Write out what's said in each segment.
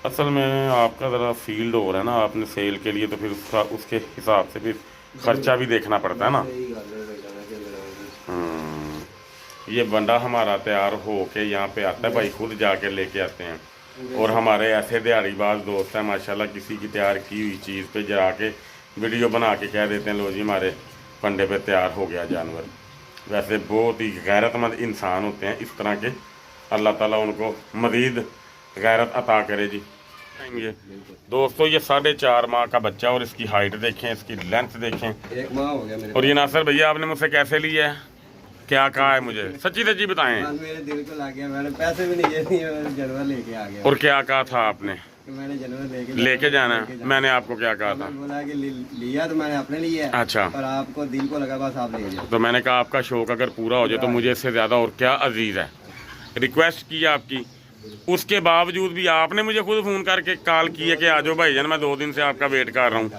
असल में आपका ज़रा फील्ड हो रहा है ना, आपने सेल के लिए, तो फिर उसका उसके हिसाब से फिर खर्चा भी देखना पड़ता है ना। ये बंदा हमारा तैयार हो के यहाँ पे आता है भाई, खुद जाके लेके आते हैं। और हमारे ऐसे दिहाड़ीबाज दोस्त हैं माशाल्लाह, किसी की तैयार की हुई चीज़ पे जाके वीडियो बना के कह देते हैं लो जी हमारे फंडे पे तैयार हो गया जानवर। वैसे बहुत ही गैरतमंद इंसान होते हैं इस तरह के, अल्लाह ताला उनको मज़ीद गैरत अता करे जी। ये दोस्तों ये 4.5 माह का बच्चा, और इसकी हाइट देखें, इसकी लेंथ देखें। 1 माह हो गया मेरे और ये नासिर भैया आपने मुझसे कैसे लिया है, क्या कहा है, मुझे सच्ची सच्ची बताएं। पास। मेरे दिल को लग गया, मैंने पैसे भी नहीं दिए, मैंने जानवर लेके आ गया। और क्या कहा था आपने, कि मैंने जानवर लेके जाना है? मैंने आपको क्या कहा था? मैंने बोला कि लिया तो मैंने अपने लिए है। अच्छा। और आपको दिल को लगा बस आप ले जाओ। तो मैंने कहा आपका शौक अगर पूरा हो जाए तो मुझे इससे ज़्यादा और क्या अजीज़ है। रिक्वेस्ट की आपकी, उसके बावजूद भी आपने मुझे खुद फ़ोन करके कॉल किया कि आ जाओ भाईजान, मैं 2 दिन से आपका वेट कर रहा हूँ।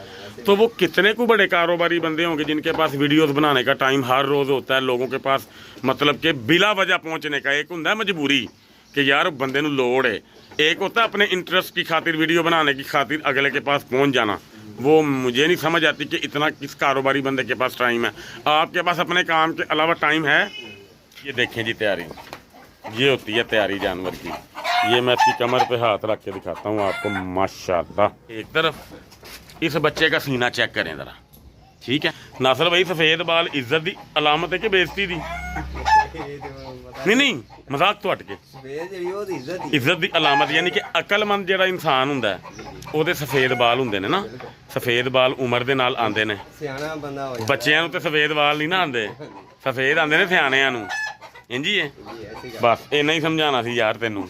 तो वो कितने को बड़े कारोबारी बंदे होंगे जिनके पास वीडियोस बनाने का टाइम हर रोज़ होता है लोगों के पास, मतलब कि बिला वजह पहुँचने का। एक होता है मजबूरी कि यार बंदे नूं लोड़ है, एक होता है अपने इंटरेस्ट की खातिर वीडियो बनाने की खातिर अगले के पास पहुँच जाना। वो मुझे नहीं समझ आती कि इतना किस कारोबारी बंदे के पास टाइम है। आपके पास अपने काम के अलावा टाइम है? ये देखें जी तैयारी, ये होती है तैयारी जानवर की। ये मैं इसकी कमर पे हाथ रख के दिखाता हूँ आपको, माशाल्लाह। एक तरफ इस बच्चे का सीना चेक करें ज़रा, ठीक है नासिर भाई? सफ़ेद बाल इज्जत की अलामत है कि बेइज्जती दी? नहीं मजाक तो हट के, इज्जत की अलामत, यानी कि अकलमंद जिहड़ा इंसान हुंदा है ਉਹਦੇ सफ़ेद बाल हुंदे ने ना। सफ़ेद बाल उम्र दे नाल आंदे ने, बच्चिਆਂ ਨੂੰ ਤੇ सफ़ेद बाल नहीं ना आंदे, सफ़ेद आंदे ने सियाणिਆਂ ਨੂੰ। इंजी है बस इन्ना ही समझाना सी यार तेनू।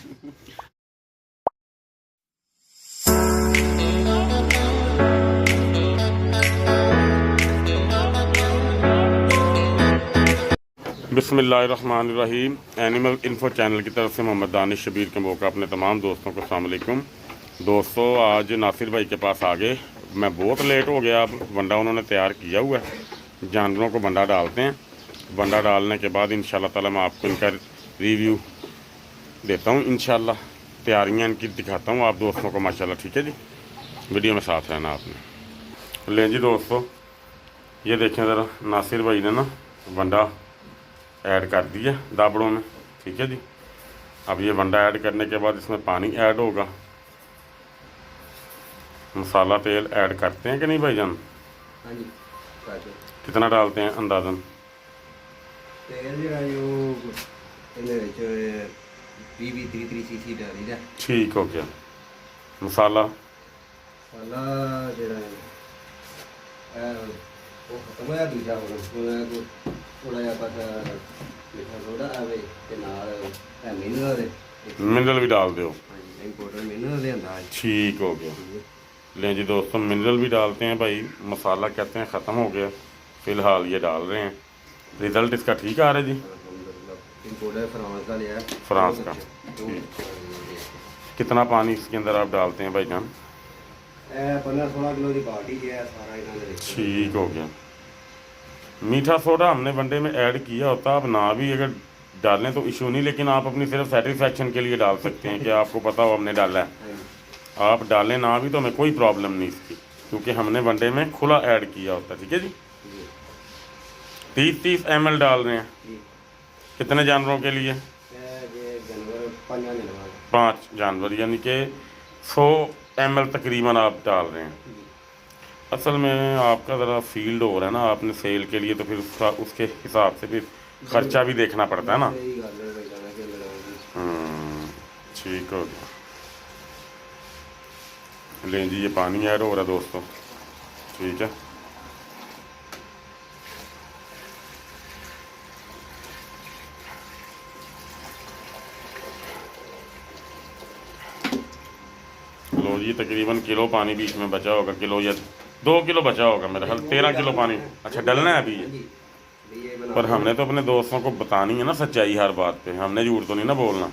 बिस्मिल्लाहिर्रहमानिर्रहीम। एनिमल इन्फो चैनल की तरफ से मोहम्मद दानिश शबीर के मौका अपने तमाम दोस्तों को अस्सलाम वालेकुम। दोस्तों आज नासिर भाई के पास आ गए, मैं बहुत लेट हो गया। अब बंडा उन्होंने तैयार किया हुआ है, जानवरों को बंडा डालते हैं। बंडा डालने के बाद इंशाल्लाह ताला मैं आपको इनका रिव्यू देता हूँ, इंशाल्लाह तैयारियाँ इनकी दिखाता हूँ आप दोस्तों को माशाल्लाह। ठीक है जी, वीडियो में साथ रहना आपने। लें जी दोस्तों, ये देखें ज़रा, नासिर भाई ने ना बंडा ऐड कर दिया दाबड़ों में। ठीक है जी, अब ये बंडा ऐड करने के बाद इसमें पानी ऐड होगा, मसाला तेल ऐड करते हैं कि नहीं भाईजान? हाँ जी, कितना डालते हैं अंदाज़न? ठीक हो गया। मसाला मिनरल भी डाल दो। ठीक हो गया। लें जी दोस्तों, मिनरल भी डालते हैं भाई। मसाला कहते हैं ख़त्म हो गया, फ़िलहाल ये डाल रहे हैं। रिज़ल्ट इसका ठीक आ रहा है जी? फ्रांस का। कितना पानी इसके अंदर आप डालते हैं भाईजान? 15-16 किलो की बाल्टी है सारा ठीक हो गया। मीठा सोडा हमने वनडे में ऐड किया होता, आप ना भी अगर डालें तो इशू नहीं, लेकिन आप अपनी सिर्फ सेटिस्फेक्शन के लिए डाल सकते हैं कि आपको पता हो हमने डाला है। आप डालें ना भी तो हमें कोई प्रॉब्लम नहीं इसकी, क्योंकि हमने वनडे में खुला ऐड किया होता। ठीक है जी। 30 ml डाल रहे हैं। कितने जानवरों के लिए? 5 जानवर, यानी कि 100 ml तकरीबन आप डाल रहे हैं। असल में आपका ज़रा फील्ड हो रहा है ना, आपने सेल के लिए, तो फिर उसके हिसाब से फिर खर्चा भी देखना पड़ता है ना। ठीक हो गया। लें जी, ये पानी ऐड हो रहा है दोस्तों। ठीक है, लो जी, तकरीबन किलो पानी बीच में बचा होगा, किलो या 2 किलो बचा होगा मेरा ख्याल, 13 किलो पानी। अच्छा, डलना है अभी ये, पर हमने तो अपने दोस्तों को बतानी है ना सच्चाई हर बात पे, हमने झूठ तो नहीं ना बोलना।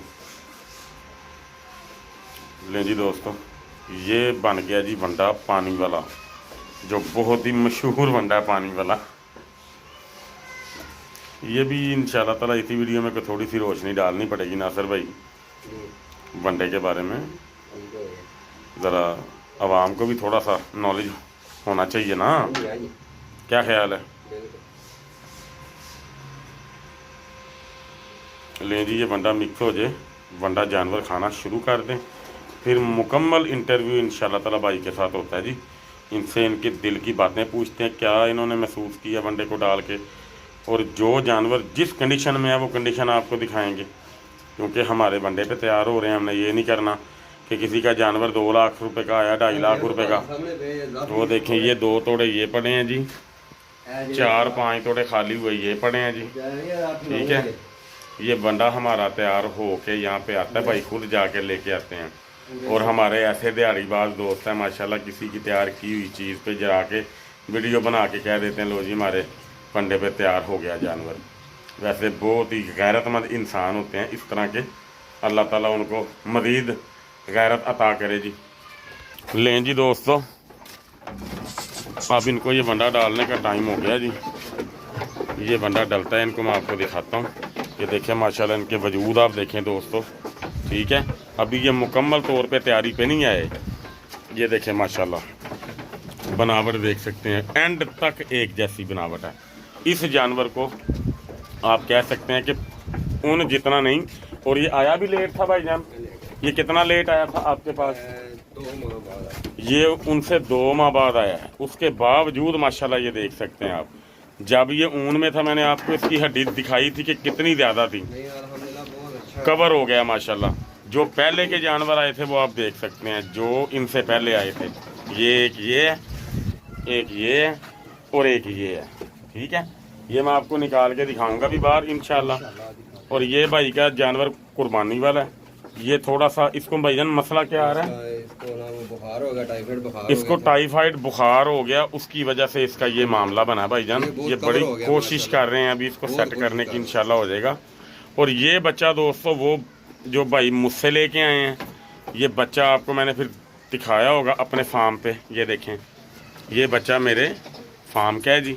लें जी दोस्तों, ये बन गया जी बंडा पानी वाला, जो बहुत ही मशहूर बंडा है पानी वाला। ये भी इंशाल्लाह ताला इसी वीडियो में थोड़ी सी रोशनी डालनी पड़ेगी नासिर भाई बंडे के बारे में। ज़रा आवाम को भी थोड़ा सा नॉलेज होना चाहिए ना, क्या ख्याल है? लें जी, ये वंडा मिक्स हो जाए, वंडा जानवर खाना शुरू कर दें, फिर मुकम्मल इंटरव्यू इंशाल्लाह ताला भाई के साथ होता है जी। इनसे इनके दिल की बातें पूछते हैं, क्या इन्होंने महसूस किया वंडे को डाल के, और जो जानवर जिस कंडीशन में है वो कंडीशन आपको दिखाएंगे, क्योंकि हमारे वंडे पे तैयार हो रहे हैं। हमने ये नहीं करना कि किसी का जानवर 2 लाख रुपए का आया, 2.5 लाख रुपए का। वो देखें, ये 2 तोड़े ये पड़े हैं जी, 4-5 तोड़े खाली हुए ये पड़े हैं जी, ठीक है। ये वंडा हमारा तैयार हो के यहाँ पे आता है, भाई खुद जाके लेके आते हैं। और हमारे ऐसे दिहाड़ीबाज दोस्त हैं माशाल्लाह, किसी की तैयार की हुई चीज़ पे जरा के वीडियो बना के कह देते हैं, लो जी हमारे वंडे पे तैयार हो गया जानवर। वैसे बहुत ही गैरतमंद इंसान होते हैं इस तरह के, अल्लाह ताला उनको मज़ीद गैरत अता करे जी। लें जी दोस्तों, अब इनको ये वंडा डालने का टाइम हो गया जी। ये वंडा डलता है, इनको मैं आपको दिखाता हूँ। ये देखें माशाल्लाह, इनके वजूद आप देखें दोस्तों, ठीक है। अभी ये मुकम्मल तौर पे तैयारी पे नहीं आए। ये देखें माशाल्लाह, बनावट देख सकते हैं, एंड तक एक जैसी बनावट है। इस जानवर को आप कह सकते हैं कि ऊन जितना नहीं। और ये आया भी लेट था भाईजान, ये कितना लेट आया था आपके पास? 2 माह बाद। ये उनसे 2 माह बाद आया है। उसके बावजूद माशाल्लाह ये देख सकते हैं आप, जब ये ऊन में था मैंने आपको इसकी हड्डी दिखाई थी कि कितनी ज़्यादा थी, कवर हो गया माशाल्लाह। जो पहले के जानवर आए थे वो आप देख सकते हैं, जो इनसे पहले आए थे। ये एक ये है, एक ये है, और एक ये है, ठीक है। ये मैं आपको निकाल के दिखाऊंगा भी बाहर इंशाल्लाह। और ये भाई का जानवर कुर्बानी वाला है। ये थोड़ा सा इसको भाईजान मसला क्या आ रहा है? इसको ना वो बुखार हो गया, टाइफाइड बुखार, इसको टाइफाइड बुखार हो गया, उसकी वजह से इसका ये मामला बना भाईजान। ये बड़ी कोशिश कर रहे हैं अभी इसको सेट करने की, इंशाल्लाह हो जाएगा। और ये बच्चा दोस्तों, वो जो भाई मुझसे लेके आए हैं, ये बच्चा आपको मैंने फिर दिखाया होगा अपने फार्म पे। ये देखें, ये बच्चा मेरे फार्म का है जी।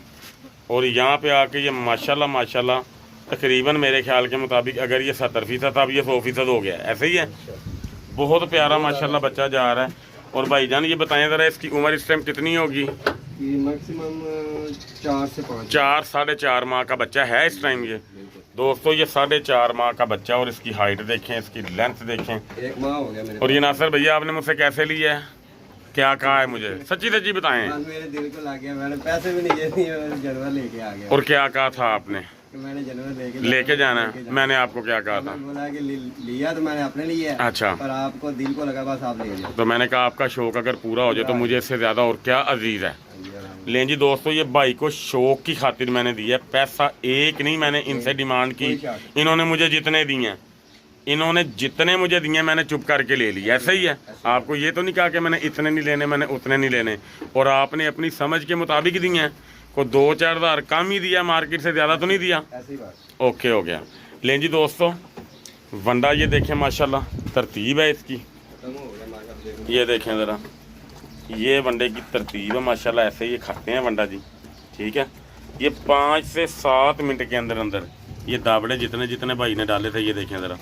और यहाँ पे आके ये माशाल्लाह माशाल्लाह तकरीबन मेरे ख्याल के मुताबिक अगर ये 70% था, अब ये 100% हो गया, ऐसे ही है। बहुत प्यारा माशाल्लाह बच्चा जा रहा है। और भाईजान ये बताएं ज़रा, इसकी उम्र इस टाइम कितनी होगी? मैक्सिमम 4 से 5, 4-4.5 माह का बच्चा है इस टाइम ये दोस्तों। ये 4.5 माह का बच्चा, और इसकी हाइट देखें, इसकी लेंथ देखें। 1 माह हो गया मेरे। और ये नासिर भैया आपने मुझसे कैसे लिया है, क्या कहा है मुझे, सच्ची सच्ची बताएं। मेरे दिल को लग गया, मैंने पैसे भी नहीं दिए, जानवर लेके आ गया। और क्या कहा था आपने कि मैंने जानवर लेके जाना है? मैंने आपको क्या कहा था? बोला कि लिया तो मैंने अपने लिए है, अच्छा, पर आपको दिल को लगा बस आप ले जाओ। तो मैंने कहा आपका शौक अगर पूरा हो जाए तो मुझे इससे ज़्यादा और क्या अजीज़ है। लें जी दोस्तों, ये भाई को शौक की खातिर मैंने दिया, पैसा एक नहीं मैंने इनसे डिमांड की। इन्होंने मुझे जितने दिए हैं, इन्होंने जितने मुझे दिए मैंने चुप करके ले लिया। ऐसा ही है, आपको ये तो नहीं कहा कि मैंने इतने नहीं लेने, मैंने उतने नहीं लेने। और आपने अपनी समझ के मुताबिक दिए हैं, को 2-4 हज़ार कम ही दिया, मार्केट से ज़्यादा तो नहीं दिया। ऐसी बात। ओके हो गया। लें जी दोस्तों, वंडा ये देखें माशाल्लाह, तरतीब है इसकी। ये देखें ज़रा, ये वंडे की तरतीब है माशाल्लाह, ऐसे ये खाते हैं वंडा जी, ठीक है। ये 5 से 7 मिनट के अंदर अंदर ये दावड़े जितने जितने भाई ने डाले थे, ये देखें ज़रा,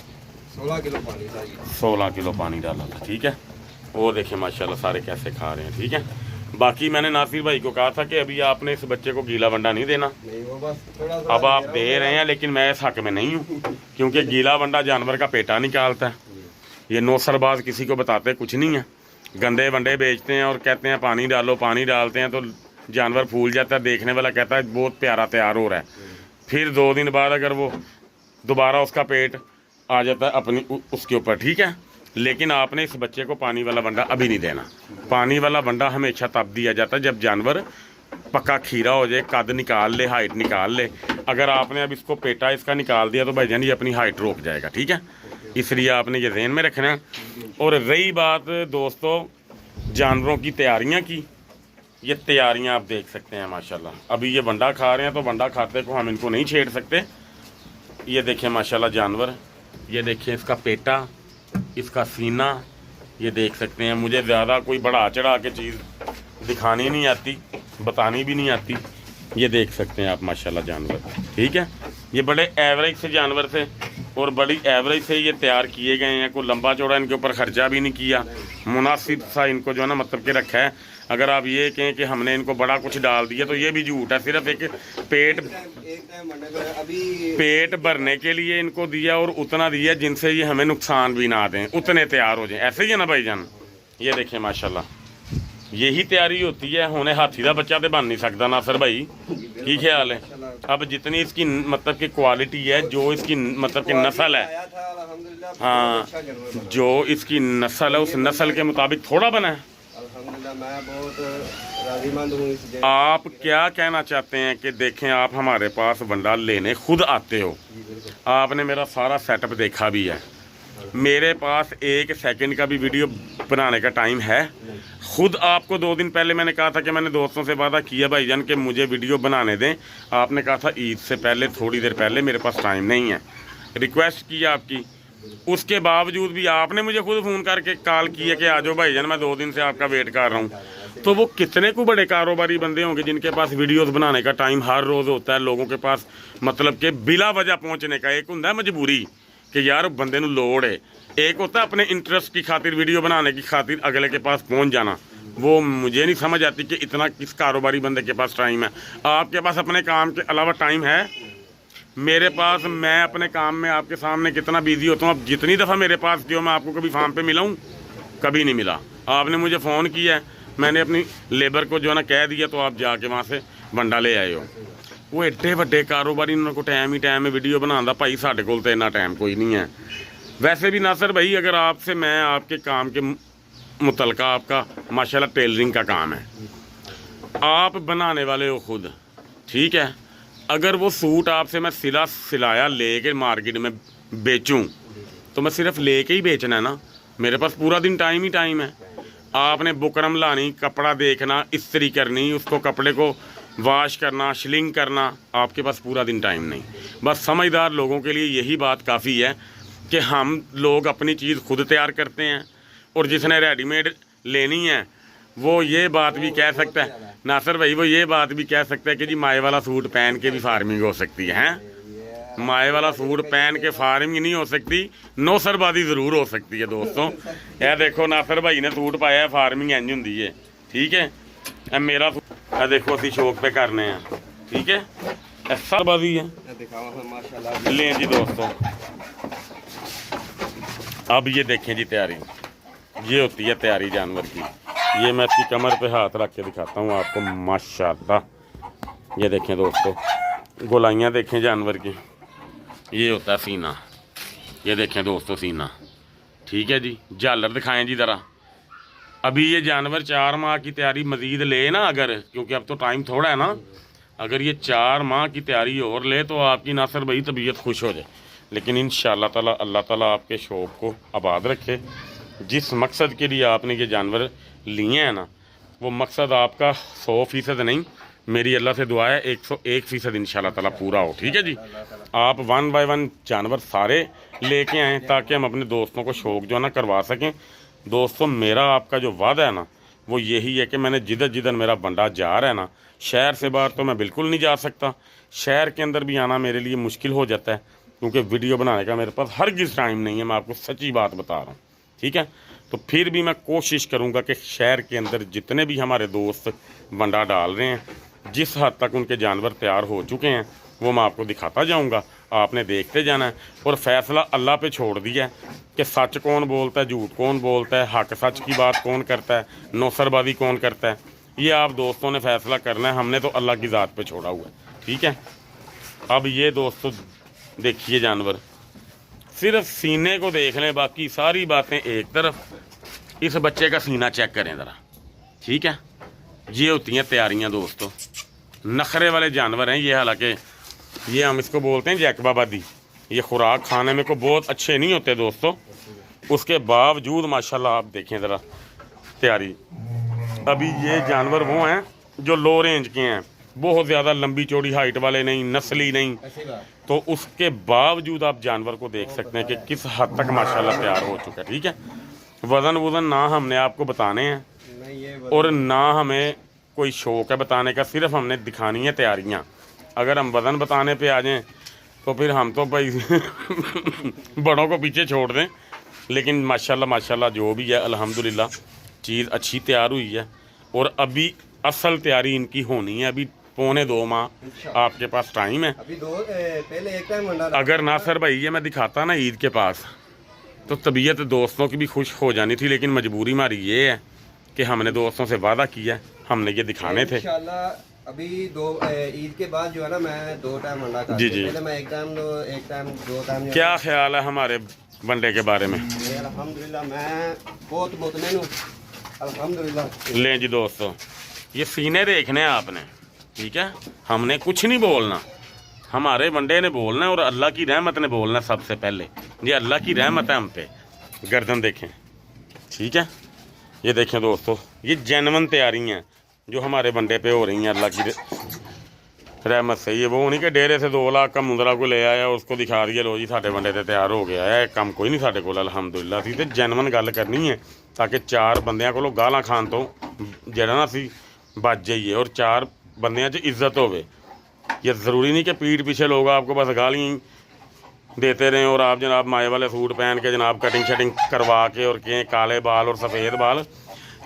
16 किलो पानी था, 16 किलो पानी डाला था, ठीक है। वो देखें माशाल्लाह सारे कैसे खा रहे हैं, ठीक है। बाकी मैंने नासिर भाई को कहा था कि अभी आपने इस बच्चे को गीला वंडा नहीं देना। नहीं, वो बस थोड़ा अब आप दे रहे हैं, लेकिन मैं इस हक में नहीं हूँ, क्योंकि गीला वंडा जानवर का पेटा निकालता है। ये नौसरबाज किसी को बताते कुछ नहीं है, गंदे वंडे बेचते हैं और कहते हैं पानी डालो, पानी डालते हैं तो जानवर फूल जाता है, देखने वाला कहता है बहुत प्यारा तैयार हो रहा है। फिर 2 दिन बाद अगर वो दोबारा उसका पेट आ जाता है अपनी उसके ऊपर, ठीक है। लेकिन आपने इस बच्चे को पानी वाला वंडा अभी नहीं देना। पानी वाला वंडा हमेशा तब दिया जाता है जब जानवर पक्का खीरा हो जाए, कद निकाल ले, हाइट निकाल ले। अगर आपने अब इसको पेटा इसका निकाल दिया तो भाईजान ये अपनी हाइट रोक जाएगा, ठीक है। इसलिए आपने ये ज़हन में रखना है। और रही बात दोस्तों जानवरों की तैयारियां की, ये तैयारियां आप देख सकते हैं माशाल्लाह। अभी ये वंडा खा रहे हैं तो वंडा खाते को हम इनको नहीं छेड़ सकते। ये देखें माशाल्लाह जानवर, ये देखिए इसका पेटा, इसका सीना, ये देख सकते हैं। मुझे ज़्यादा कोई बढ़ा चढ़ा के चीज़ दिखानी नहीं आती, बतानी भी नहीं आती। ये देख सकते हैं आप माशाल्लाह जानवर, ठीक है। ये बड़े एवरेज से जानवर थे, और बड़ी एवरेज से ये तैयार किए गए हैं। कोई लंबा चौड़ा इनके ऊपर खर्चा भी नहीं किया, मुनासिब सा इनको जो है ना मतलब कि रखा है। अगर आप ये कहें कि हमने इनको बड़ा कुछ डाल दिया तो ये भी झूठ है। सिर्फ एक पेट भरने के लिए इनको दिया और उतना दिया जिनसे ये हमें नुकसान भी ना दें, उतने तैयार हो जाएं। ऐसे ही है ना भाईजान। ये देखें माशाल्लाह, यही तैयारी होती है। हुणे हाथी का बच्चा तो बन नहीं सकता नासर भाई, की ख्याल है? अब जितनी इसकी मतलब की क्वालिटी है, जो इसकी मतलब की नस्ल है, हाँ जो इसकी नस्ल है उस नस्ल के मुताबिक थोड़ा बना है। मैं बहुत राज़ीमंद हूँ इस दिन। आप क्या कहना चाहते हैं कि देखें, आप हमारे पास बंडा लेने खुद आते हो, आपने मेरा सारा सेटअप देखा भी है, मेरे पास 1 सेकंड का भी वीडियो बनाने का टाइम है? खुद आपको 2 दिन पहले मैंने कहा था कि मैंने दोस्तों से वादा किया भाईजान कि मुझे वीडियो बनाने दें। आपने कहा था ईद से पहले, थोड़ी देर पहले, मेरे पास टाइम नहीं है। रिक्वेस्ट की आपकी, उसके बावजूद भी आपने मुझे खुद फ़ोन करके कॉल किया कि आ जाओ भाईजान, मैं 2 दिन से आपका वेट कर रहा हूँ। तो वो कितने को बड़े कारोबारी बंदे होंगे जिनके पास वीडियोस बनाने का टाइम हर रोज़ होता है लोगों के पास, मतलब कि बिला वजह पहुँचने का। एक होता है मजबूरी कि यार बंदे नूं लोड़ है, एक होता है अपने इंटरेस्ट की खातिर, वीडियो बनाने की खातिर अगले के पास पहुंच जाना। वो मुझे नहीं समझ आती कि इतना किस कारोबारी बंदे के पास टाइम है। आपके पास अपने काम के अलावा टाइम है? मेरे पास, मैं अपने काम में आपके सामने कितना बिजी होता हूँ। अब जितनी दफ़ा मेरे पास जो मैं आपको कभी फार्म पे मिला हूँ? कभी नहीं मिला। आपने मुझे फ़ोन किया है, मैंने अपनी लेबर को जो है ना कह दिया, तो आप जाके वहाँ से बंडा ले आए हो। वो एड्डे वड्डे कारोबारी, उन्होंने को टाइम ही टाइम में वीडियो बनाने भाई, साढ़े कोल तो इतना टाइम कोई नहीं है। वैसे भी नासर भाई, अगर आपसे मैं आपके काम के मुतलका, आपका माशाल्लाह टेलरिंग का काम है, आप बनाने वाले हो खुद, ठीक है? अगर वो सूट आपसे मैं सिलाया लेके मार्केट में बेचूं तो मैं सिर्फ लेके ही बेचना है ना, मेरे पास पूरा दिन टाइम ही टाइम है। आपने बुकरम लानी, कपड़ा देखना, इस्त्री करनी, उसको कपड़े को वॉश करना, शिलिंग करना, आपके पास पूरा दिन टाइम नहीं। बस समझदार लोगों के लिए यही बात काफ़ी है कि हम लोग अपनी चीज़ खुद तैयार करते हैं, और जिसने रेडीमेड लेनी है वो ये बात भी कह सकता है नासर भाई, वो ये बात भी कह सकता है कि जी माए वाला सूट पहन के भी फार्मिंग हो सकती है, हैं? माए वाला सूट पहन के फार्मिंग नहीं हो सकती, नौसरबाजी ज़रूर हो सकती है दोस्तों। यह देखो नासर भाई ने सूट पाया है, फार्मिंग इंज होंदी है, ठीक है? मेरा सूट देखो असी शौक पे करने हैं, ठीक है? सरबाजी है, लें जी दोस्तों। अब ये देखें जी तैयारी, ये होती है तैयारी जानवर की। ये मैं इसकी कमर पे हाथ रख के दिखाता हूँ आपको, माशाल्लाह। ये देखें दोस्तों, गोलाइयाँ देखें जानवर की। ये होता है सीना, ये देखें दोस्तों सीना, ठीक है जी? झालर दिखाएं जी ज़रा। अभी ये जानवर 4 माह की तैयारी मज़ीद ले ना, अगर, क्योंकि अब तो टाइम थोड़ा है ना, अगर ये 4 माह की तैयारी और ले तो आपकी नासर भाई तबीयत खुश हो जाए। लेकिन इंशाअल्लाह ताला अल्लाह ताला आपके शौक़ को आबाद रखे। जिस मकसद के लिए आपने ये जानवर लिए हैं ना, वो मकसद आपका 100% नहीं, मेरी अल्लाह से दुआ है 101% इंशाअल्लाह ताला पूरा हो, ठीक है जी? आप 1 बाय 1 जानवर सारे लेके आएँ ताकि हम अपने दोस्तों को शौक़ जो है ना करवा सकें। दोस्तों मेरा आपका जो वादा है ना, वो यही है कि मैंने जिधर जिधर मेरा बंडा जा रहा है ना, शहर से बाहर तो मैं बिल्कुल नहीं जा सकता, शहर के अंदर भी आना मेरे लिए मुश्किल हो जाता है, क्योंकि वीडियो बनाने का मेरे पास हरगिज़ टाइम नहीं है। मैं आपको सच्ची बात बता रहा हूँ, ठीक है? तो फिर भी मैं कोशिश करूँगा कि शहर के अंदर जितने भी हमारे दोस्त बंडा डाल रहे हैं, जिस हद तक उनके जानवर तैयार हो चुके हैं, वो मैं आपको दिखाता जाऊँगा, आपने देखते जाना है। और फैसला अल्लाह पे छोड़ दिया है कि सच कौन बोलता है, झूठ कौन बोलता है, हक सच की बात कौन करता है, नौसरबाजी कौन करता है, ये आप दोस्तों ने फैसला करना है। हमने तो अल्लाह की ज़ात पे छोड़ा हुआ है, ठीक है? अब ये दोस्तों देखिए जानवर, सिर्फ सीने को देख लें, बाकी सारी बातें एक तरफ। इस बच्चे का सीना चेक करें ज़रा, ठीक है? ये होती हैं तैयारियां दोस्तों। नखरे वाले जानवर हैं ये, हालांकि ये हम इसको बोलते हैं जैकबाबादी। ये खुराक खाने में को बहुत अच्छे नहीं होते दोस्तों, उसके बावजूद माशाल्लाह आप देखें ज़रा तैयारी। अभी ये जानवर वो हैं जो लो रेंज के हैं, बहुत ज़्यादा लंबी चौड़ी हाइट वाले नहीं, नस्ली नहीं, तो उसके बावजूद आप जानवर को देख सकते हैं कि किस हद तक माशाल्लाह तैयार हो चुका है, ठीक है? वज़न ना हमने आपको बताने हैं और ना हमें कोई शौक़ है बताने का, सिर्फ हमने दिखानी है तैयारियाँ। अगर हम वज़न बताने पे आ जाएं तो फिर हम तो भाई बड़ों को पीछे छोड़ दें। लेकिन माशाल्लाह माशाल्लाह जो भी है अल्हम्दुलिल्लाह चीज़ अच्छी तैयार हुई है। और अभी असल तैयारी इनकी होनी है। अभी 1.25 माह आपके पास टाइम है। अभी पहले एक टाइम मंडा अगर ना सर भाई ये मैं दिखाता ना ईद के पास तो तबीयत दोस्तों की भी खुश हो जानी थी। लेकिन मजबूरी हमारी ये है कि हमने दोस्तों से वादा किया, हमने ये दिखाने थे। इंशाल्लाह अभी ईद के बाद जो है ना मैं 2 टाइम मंडा जी जी। पहले मैं एक टाइम 2 टाइम। क्या ख्याल है हमारे वनडे के बारे में? अल्हम्दुलिल्लाह मैं बहुत मुतमईन हूँ अल्हम्दुलिल्लाह। लें जी दोस्तों, ये सीने देखने हैं आपने, ठीक है। हमने कुछ नहीं बोलना, हमारे वनडे ने बोलना है और अल्लाह की रहमत ने बोलना है सबसे पहले। ये अल्लाह की रहमत है हम पे। गर्दन देखें, ठीक है। ये देखें दोस्तों, ये जेन्युइन तैयारी हैं जो हमारे वनडे पे हो रही हैं अल्लाह की रहमत से। ये वो नहीं कि डेरे से 2 लाख का मुंदरा को ले आया उसको दिखा दिया लो जी साढ़े वनडे ते तैयार हो गया है। कम कोई नहीं साढ़े को अल्हम्दुलिल्लाह। असीं ते जेन्युइन गल करनी है ताकि 4 बंदियां कोलों गालां खान तो जेड़ा ना असीं बच जाइए और 4 बंदियां च इज्जत होवे। ये ज़रूरी नहीं कि पीठ पीछे लोग आपको बस गालियाँ देते रहें और आप जनाब माए वाले सूट पहन के जनाब कटिंग शटिंग करवा के और कहें काले बाल और सफ़ेद बाल।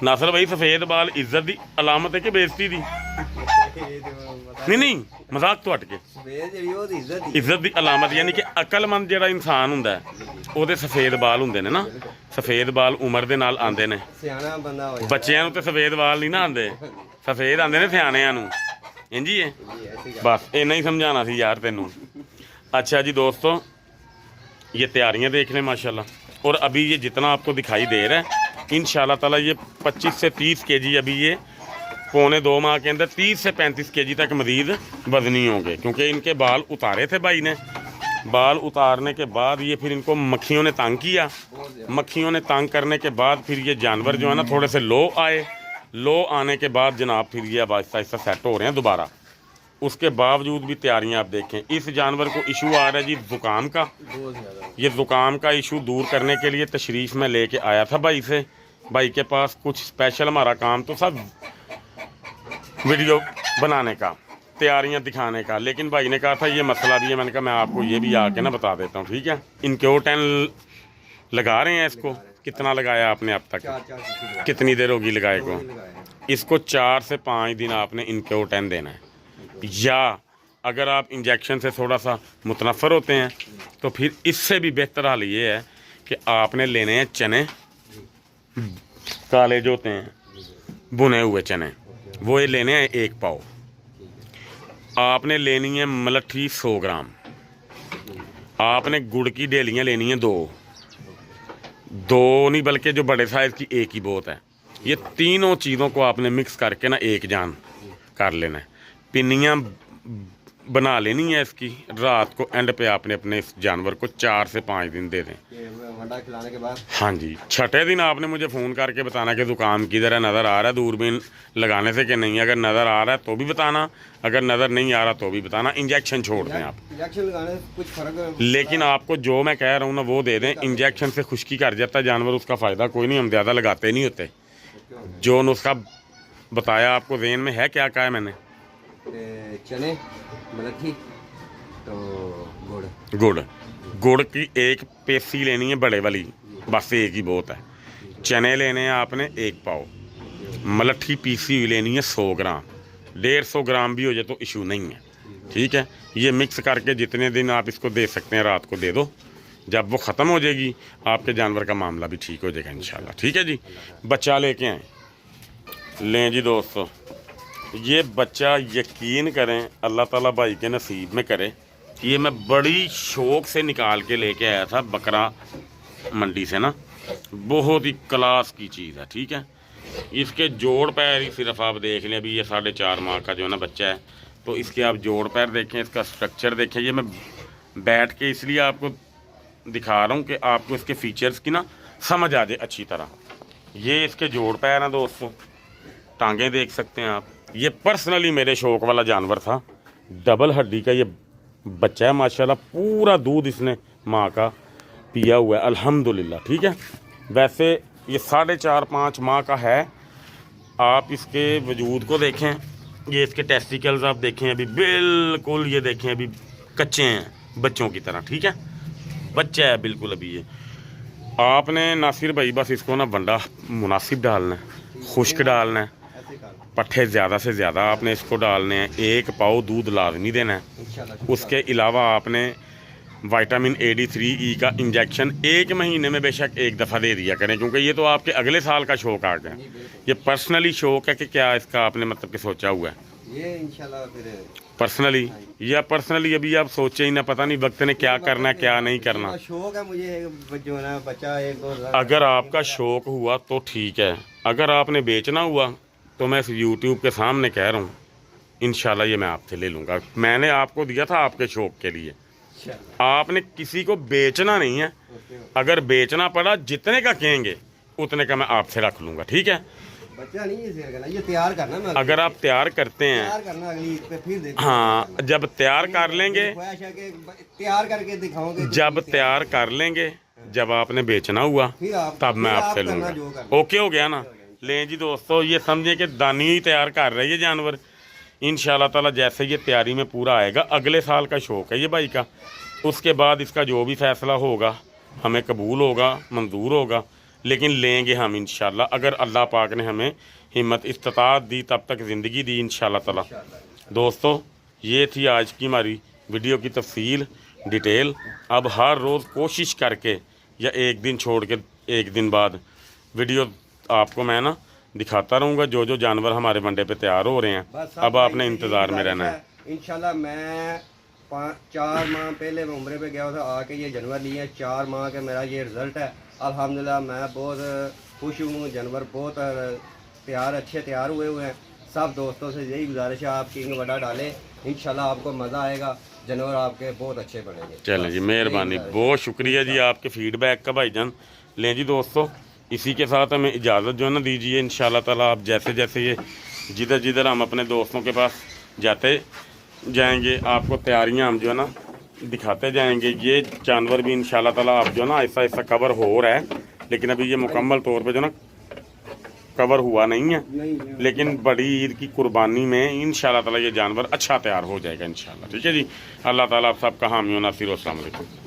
नासर भाई सफ़ेद बाल इज्जत की अलामत है कि बेइज्जती दी? नहीं मजाक तो हट के इज्जत की अलामत यानी कि अकलमंद जिहड़ा इंसान हुंदा है ਉਹਦੇ सफ़ेद बाल हुंदे ने ना। सफ़ेद बाल उम्र दे नाल आंदे ने। बच्चिਆਂ ਨੂੰ ਤੇ सफ़ेद बाल नहीं ना आंदे, सफ़ेद आंदे ने सियाणिਆਂ ਨੂੰ। इंज ही है बस इन्ना ही समझाना सी यार तेनू। अच्छा जी दोस्तों, ये तैयारियां देख लें माशाल्लाह। और अभी ये जितना आपको दिखाई दे रहा है इंशाल्लाह ताला ये 25 से 30 केजी अभी ये 1.25 माह के अंदर 30 से 35 केजी तक मज़ीद वजनी होंगे। क्योंकि इनके बाल उतारे थे भाई ने। बाल उतारने के बाद ये फिर इनको मक्खियों ने तंग किया। मक्खियों ने तंग करने के बाद फिर ये जानवर जो है ना थोड़े से लो आए। लो आने के बाद जनाब फिर ये अब आहिस्ता आहिस्ता सेट हो रहे हैं दोबारा। उसके बावजूद भी तैयारियां आप देखें। इस जानवर को इशू आ रहा है जी ज़ुकाम का। ये ज़ुकाम का इशू दूर करने के लिए तशरीफ़ में लेके आया था भाई से। भाई के पास कुछ स्पेशल हमारा काम तो सब वीडियो बनाने का, तैयारियां दिखाने का। लेकिन भाई ने कहा था ये मसला भी है। मैंने कहा मैं आपको ये भी आके ना बता देता हूँ, ठीक है। इनक्योटेन लगा रहे हैं इसको। कितना लगाया आपने अब तक? कितनी देर होगी लगाए को? इसको 4 से 5 दिन आपने इनक्योटेन देना है। या अगर आप इंजेक्शन से थोड़ा सा मुतनफ़र होते हैं तो फिर इससे भी बेहतर हाल ये है कि आपने लेने हैं चने काले जो होते हैं भुने हुए चने, वो ये लेने हैं 1 पाव। आपने लेनी है मलठी 100 ग्राम। आपने गुड़ की डेलियाँ लेनी है 2 नहीं बल्कि जो बड़े साइज़ की 1 ही बहुत है। ये तीनों चीज़ों को आपने मिक्स करके ना एक जान कर लेना है। पिन्नियाँ बना लेनी है इसकी। रात को एंड पे आपने अपने इस जानवर को 4 से 5 दिन दे दें। वंडा खिलाने के बाद हाँ जी, 6ठे दिन आपने मुझे फ़ोन करके बताना कि ज़ुकाम किधर है, नज़र आ रहा है दूरबीन लगाने से कि नहीं। अगर नज़र आ रहा है तो भी बताना, अगर नज़र नहीं आ रहा तो भी बताना। इंजेक्शन छोड़ दें आप। इंजेक्शन लगाने से कुछ फर्क लेकिन आपको जो मैं कह रहा हूँ ना वो दे दें। इंजेक्शन से खुश्की कर जाता है जानवर, उसका फ़ायदा कोई नहीं। हम ज़्यादा लगाते नहीं होते। जो नुस्खा बताया आपको ज़हन में है क्या कहा है मैंने? चने मलठी तो गुड़ की 1 पेसी लेनी है बड़े वाली, बस 1 ही बहुत है। चने लेने हैं आपने 1 पाव। मलठी पीसी हुई लेनी है 100 ग्राम। 150 ग्राम भी हो जाए तो इशू नहीं है, ठीक है। ये मिक्स करके जितने दिन आप इसको दे सकते हैं रात को दे दो। जब वो ख़त्म हो जाएगी आपके जानवर का मामला भी ठीक हो जाएगा इंशाल्लाह, ठीक है जी। बच्चा लेके आए लें जी दोस्तों। ये बच्चा यकीन करें अल्लाह ताला भाई के नसीब में करे कि ये मैं बड़ी शौक़ से निकाल के लेके आया था बकरा मंडी से ना। बहुत ही क्लास की चीज़ है, ठीक है। इसके जोड़ पैर ही सिर्फ आप देख लें। अभी ये 4.5 माह का जो है ना बच्चा है, तो इसके आप जोड़ पैर देखें, इसका स्ट्रक्चर देखें। ये मैं बैठ के इसलिए आपको दिखा रहा हूँ कि आपको इसके फीचर्स की ना समझ आ जाए अच्छी तरह। ये इसके जोड़ पैर हैं दोस्तों, टांगें देख सकते हैं आप। ये पर्सनली मेरे शौक़ वाला जानवर था। डबल हड्डी का ये बच्चा है माशाल्लाह। पूरा दूध इसने माँ का पिया हुआ है अल्हम्दुलिल्लाह, ठीक है। वैसे ये 4.5-5 माह का है। आप इसके वजूद को देखें, ये इसके टेस्टिकल्स आप देखें अभी बिल्कुल, ये देखें अभी कच्चे हैं, बच्चों की तरह, ठीक है। बच्चा है बिल्कुल अभी ये। आपने नासिर भाई बस इसको ना वंडा मुनासिब डालना है, खुश्क डालना है, ऐसे कर पट्ठे ज़्यादा से ज़्यादा आपने इसको डालने हैं। 1 पाव दूध लाजमी देना है। इंशाल्लाह। उसके अलावा आपने विटामिन AD3E का इंजेक्शन 1 महीने में बेशक 1 दफ़ा दे दिया करें, क्योंकि ये तो आपके अगले साल का शौक आ गया। ये पर्सनली शौक है कि क्या इसका आपने मतलब कि सोचा हुआ है ये इंशाल्लाह फिर पर्सनली, या पर्सनली अभी आप सोचे ही ना, पता नहीं वक्त ने क्या करना है क्या नहीं करना। शौक है मुझे जो है ना बच्चा 1-2 अगर आपका शौक हुआ तो ठीक है, अगर आपने बेचना हुआ तो मैं इस यूट्यूब के सामने कह रहा हूँ इंशाल्लाह ये मैं आपसे ले लूँगा। मैंने आपको दिया था आपके शौक के लिए, आपने किसी को बेचना नहीं है। अगर बेचना पड़ा जितने का कहेंगे उतने का मैं आपसे रख लूँगा, ठीक है। बच्चा नहीं है शेयर करना, ये तैयार करना मैं अगर आप तैयार करते हैं, तैयार करना अगली ईद पे फिर देखो। हाँ, जब तैयार कर लेंगे, ख्वाहिश है कि तैयार करके दिखाओगे। जब तैयार कर लेंगे, जब आपने बेचना हुआ फिर आप तब मैं फिर आपसे आप करना लूँगा। जो करना। ओके हो गया ना। लें जी दोस्तों, ये समझे कि दानी ही तैयार कर रही है जानवर। इंशाल्लाह ताला जैसे ये तैयारी में पूरा आएगा, अगले साल का शौक है ये भाई का, उसके बाद इसका जो भी फैसला होगा हमें कबूल होगा, मंजूर होगा, लेकिन लेंगे हम इंशाल्लाह। अगर अल्लाह पाक ने हमें हिम्मत इस्तात दी, तब तक ज़िंदगी दी इंशाल्लाह ताला। दोस्तों, ये थी आज की हमारी वीडियो की तफसील, डिटेल। अब हर रोज़ कोशिश करके या एक दिन छोड़ के एक दिन बाद वीडियो आपको मैं ना दिखाता रहूँगा, जो जो जानवर हमारे मंडे पे तैयार हो रहे हैं। अब आपने इंतज़ार में रहना है। इंशाल्लाह मैं 4 माह पहले मैं उम्रे पे गया था, आके ये जानवर लिए 4 माह का मेरा ये रिज़ल्ट है। अल्हम्दुलिल्लाह मैं बहुत खुश हूँ। जानवर बहुत अच्छे तैयार हुए हैं। सब दोस्तों से यही गुजारिश है, आप किंग वड़ा डालें, इंशाल्लाह आपको मज़ा आएगा, जानवर आपके बहुत अच्छे बनेंगे। चलें जी, मेहरबानी, बहुत शुक्रिया जी आपके फीडबैक का भाईजान। लें जी दोस्तों, इसी के साथ हमें इजाज़त जो है ना दीजिए इंशाल्लाह ताला। आप जैसे जैसे ये जिधर जिधर हम अपने दोस्तों के पास जाते जाएंगे, आपको तैयारियां हम जो है ना दिखाते जाएंगे। ये जानवर भी इंशाल्लाह ताला आप जो है ना ऐसा ऐसा कवर हो रहा है, लेकिन अभी ये मुकम्मल तौर पे जो ना कवर हुआ नहीं है, लेकिन बड़ी ईद की कुर्बानी में इंशाल्लाह ताला ये जानवर अच्छा तैयार हो जाएगा इंशाल्लाह, ठीक है जी। अल्लाह ताला आप सबका हामी व नासिर। अस्सलाम वालेकुम।